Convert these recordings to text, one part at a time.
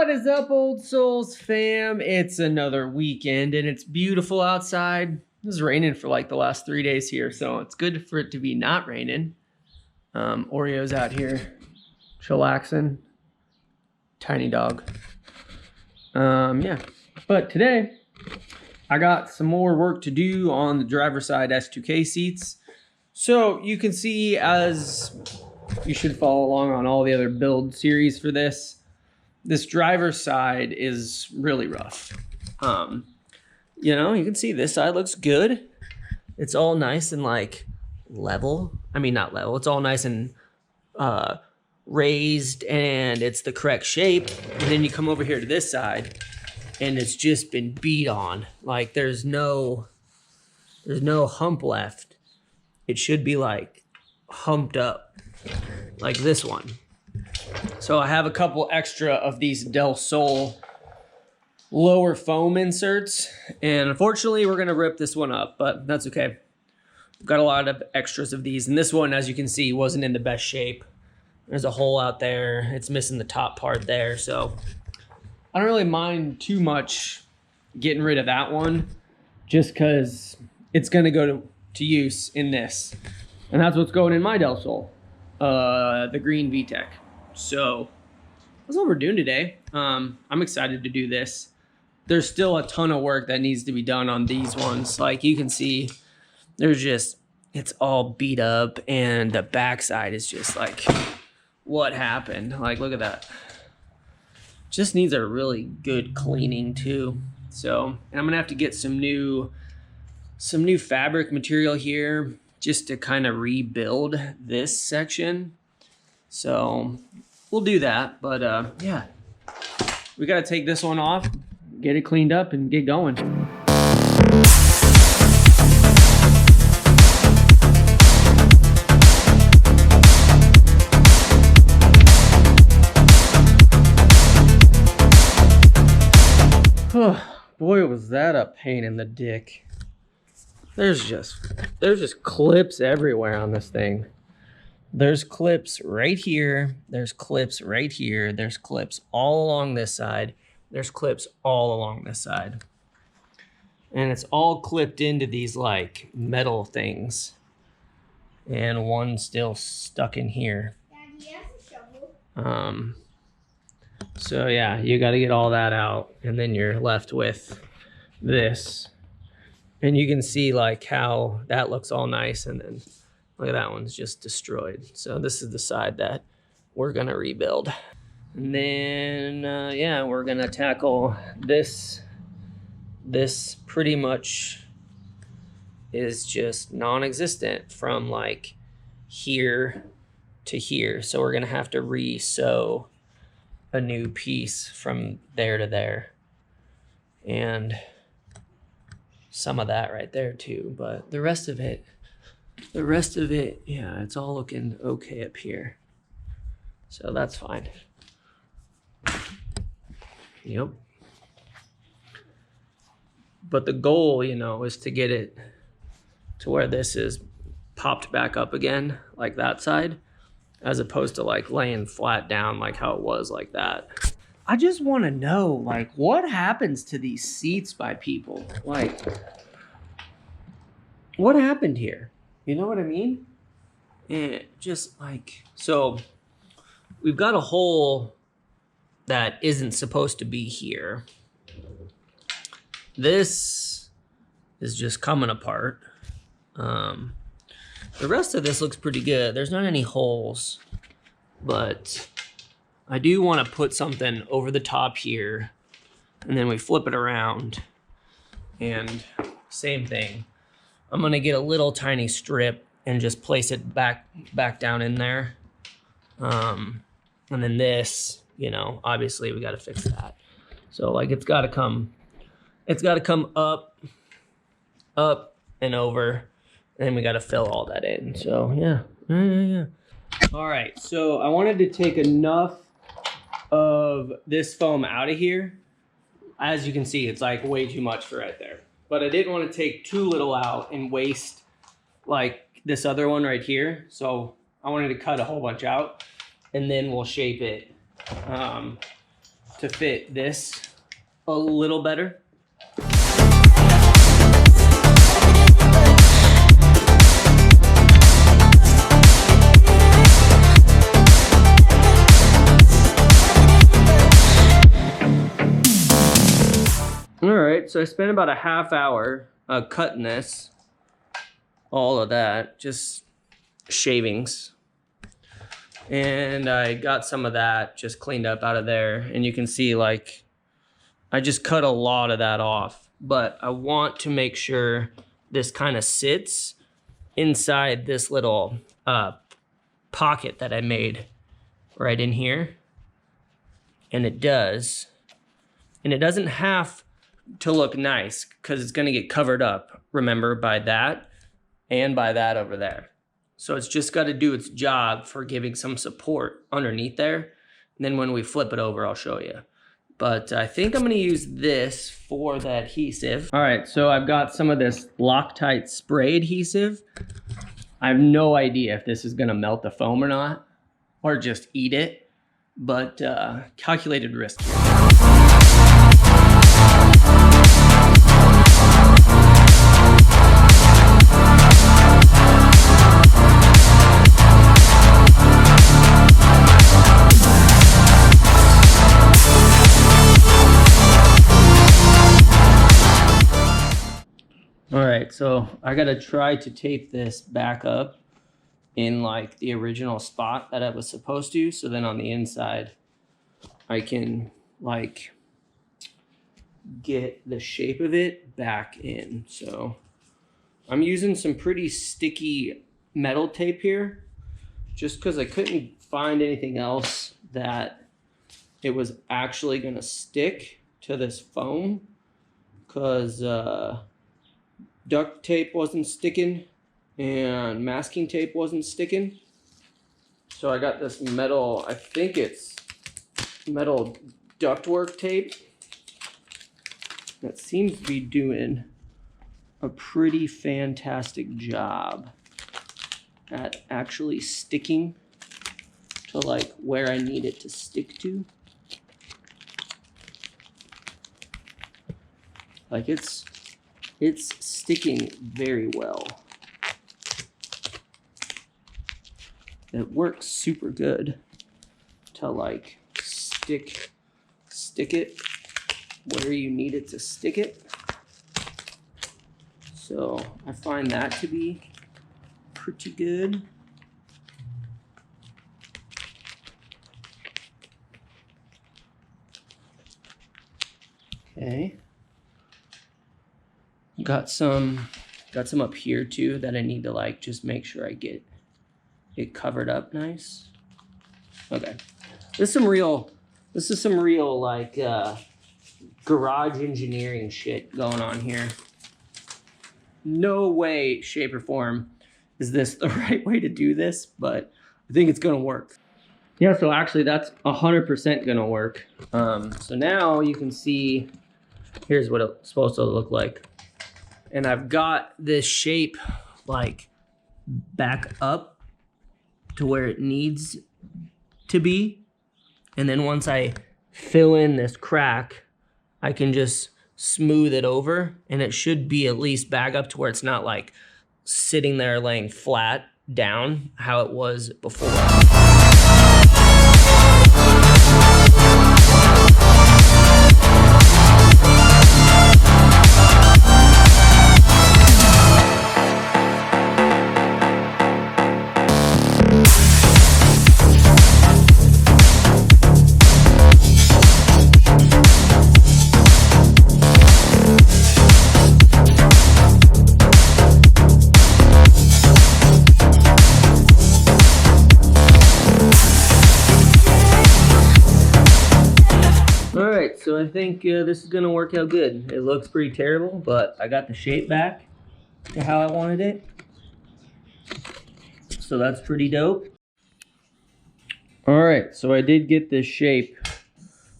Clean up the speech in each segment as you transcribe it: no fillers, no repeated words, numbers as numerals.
What is up, Old Souls fam? It's another weekend and it's beautiful outside. It was raining for like the last 3 days here, so it's good for it to be not raining. Oreo's out here chillaxing. Tiny dog. Yeah. But today, I got some more work to do on the driver's side S2K seats. So you can see, as you should follow along on all the other build series for this driver's side is really rough. You know, you can see this side looks good. It's all nice and like level. I mean, not level. It's all nice and raised, and it's the correct shape. And then you come over here to this side and it's just been beat on. Like there's no hump left. It should be like humped up like this one. So I have a couple extra of these Del Sol lower foam inserts, and unfortunately we're gonna rip this one up, but that's okay. We've got a lot of extras of these, and this one, as you can see, wasn't in the best shape. There's a hole out there. It's missing the top part there, so I don't really mind too much getting rid of that one, just because it's gonna go to use in this, and that's what's going in my Del Sol, the green VTEC. So that's what we're doing today. I'm excited to do this. There's still a ton of work that needs to be done on these ones. Like you can see, there's just, it's all beat up, and the backside is just like, what happened? Like, look at that. Just needs a really good cleaning too. So, and I'm gonna have to get some new fabric material here just to kind of rebuild this section. So we'll do that, but yeah, we got to take this one off, get it cleaned up, and get going. Boy, was that a pain in the dick. There's just clips everywhere on this thing. There's clips right here. There's clips right here. There's clips all along this side. There's clips all along this side. And it's all clipped into these like metal things. And one's still stuck in here. Daddy has a shovel. So yeah, you got to get all that out, and then you're left with this. And you can see like how that looks all nice, and then look at that one's just destroyed. So this is the side that we're gonna rebuild. And then, yeah, we're gonna tackle this. This pretty much is just non-existent from like here to here. So we're gonna have to re-sew a new piece from there to there. And some of that right there too, but the rest of it, yeah, it's all looking okay up here. So that's fine. Yep. But the goal, you know, is to get it to where this is popped back up again, like that side, as opposed to like laying flat down like how it was like that. I just want to know, like, what happens to these seats by people? Like, what happened here? You know what I mean? And just like, so we've got a hole that isn't supposed to be here. This is just coming apart. The rest of this looks pretty good. There's not any holes, but I do want to put something over the top here, and then we flip it around, and same thing. I'm gonna get a little tiny strip and just place it back down in there. And then this, you know, obviously we got to fix that. So like it's got to come up and over, and then we got to fill all that in. So yeah. All right, so I wanted to take enough of this foam out of here. As you can see, it's like way too much for right there. But I didn't want to take too little out and waste like this other one right here. So I wanted to cut a whole bunch out, and then we'll shape it to fit this a little better. All right, so I spent about a half hour cutting this, all of that, just shavings. And I got some of that just cleaned up out of there. And you can see, like, I just cut a lot of that off. But I want to make sure this kind of sits inside this little pocket that I made right in here. And it does. And it doesn't have to look nice because it's going to get covered up, remember, by that and by that over there. So it's just got to do its job for giving some support underneath there. And then when we flip it over, I'll show you. But I think I'm going to use this for the adhesive. All right, so I've got some of this Loctite spray adhesive. I have no idea if this is going to melt the foam or not, or just eat it, but calculated risk. All right, so I gotta try to tape this back up in like the original spot that I was supposed to. So then on the inside, I can like get the shape of it back in. So I'm using some pretty sticky metal tape here just because I couldn't find anything else that it was actually gonna stick to this foam, because duct tape wasn't sticking and masking tape wasn't sticking. So I got this metal, I think it's metal ductwork tape that seems to be doing a pretty fantastic job at actually sticking to like where I need it to stick to. Like it's sticking very well. It works super good to like stick it where you need it to stick it. So I find that to be pretty good. Okay. Got some up here too that I need to like just make sure I get it covered up nice. Okay. This is some real like garage engineering shit going on here. No way, shape, or form is this the right way to do this, but I think it's gonna work. Yeah, so actually that's 100% gonna work. So now you can see, here's what it's supposed to look like. And I've got this shape like back up to where it needs to be. And then once I fill in this crack, I can just smooth it over and it should be at least back up to where it's not like sitting there laying flat down how it was before. So I think this is gonna work out good. It looks pretty terrible, but I got the shape back to how I wanted it. So that's pretty dope. All right, so I did get this shape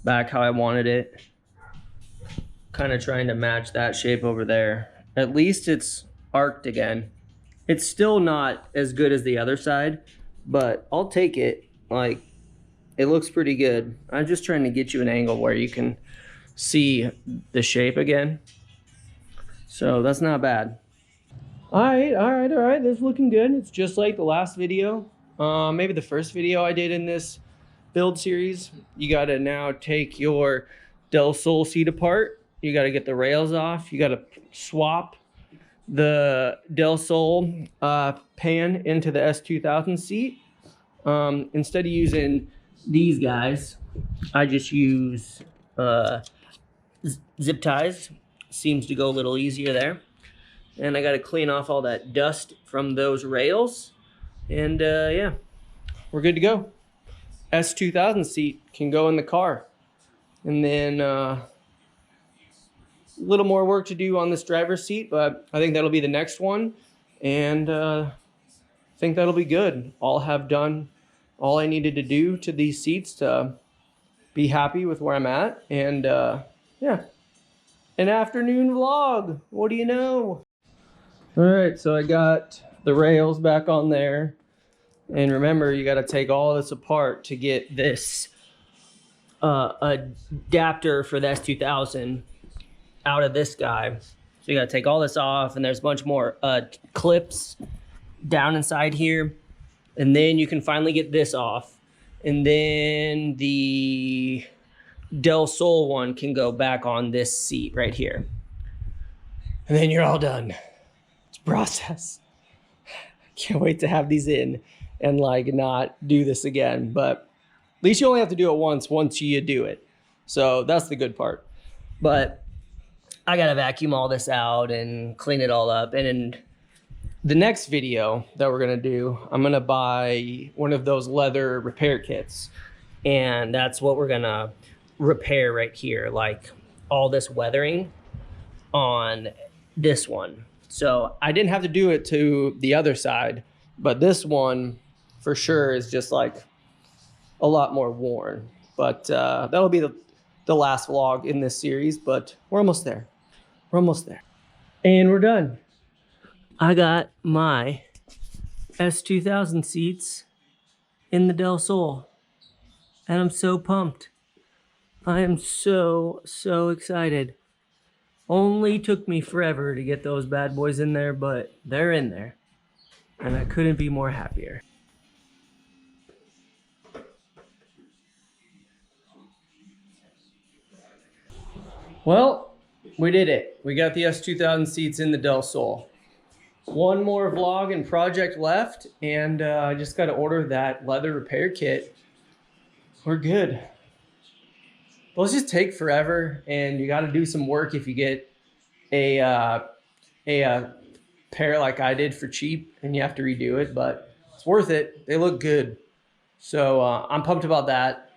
back how I wanted it. Kind of trying to match that shape over there. At least it's arced again. It's still not as good as the other side, but I'll take it. Like, it looks pretty good. I'm just trying to get you an angle where you can see the shape again. So that's not bad. All right. This is looking good. It's just like the last video. Maybe the first video I did in this build series. You gotta now take your Del Sol seat apart. You gotta get the rails off. You gotta swap the Del Sol pan into the S2000 seat. Instead of using these guys, I just use zip ties. Seems to go a little easier there. And I got to clean off all that dust from those rails. And yeah, we're good to go. S2000 seat can go in the car. And then a little more work to do on this driver's seat, but I think that'll be the next one. And I think that'll be good. I'll have done all I needed to do to these seats to be happy with where I'm at. And yeah, an afternoon vlog. What do you know? All right, so I got the rails back on there. And remember, you got to take all this apart to get this adapter for the S2000 out of this guy. So you got to take all this off, and there's a bunch more clips down inside here. And then you can finally get this off. And then the Del Sol one can go back on this seat right here. And then you're all done. Process. Can't wait to have these in and like not do this again, but at least you only have to do it once you do it. So that's the good part. But I gotta vacuum all this out and clean it all up. And in the next video that we're gonna do, I'm gonna buy one of those leather repair kits, and that's what we're gonna repair right here, like all this weathering on this one. So I didn't have to do it to the other side, but this one for sure is just like a lot more worn. But that'll be the last vlog in this series, but we're almost there. We're almost there. And we're done. I got my S2000 seats in the Del Sol, and I'm so pumped. I am so excited. Only took me forever to get those bad boys in there, but they're in there. And I couldn't be more happier. Well, we did it. We got the S2000 seats in the Del Sol. One more vlog and project left, and I just got to order that leather repair kit. We're good. Those just take forever, and you got to do some work if you get a pair like I did for cheap, and you have to redo it, but it's worth it. They look good. So I'm pumped about that.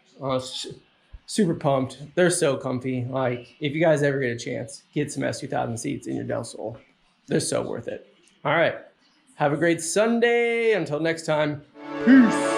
Super pumped. They're so comfy. Like, if you guys ever get a chance, get some S2000 seats in your Del Sol. They're so worth it. All right. Have a great Sunday. Until next time. Peace.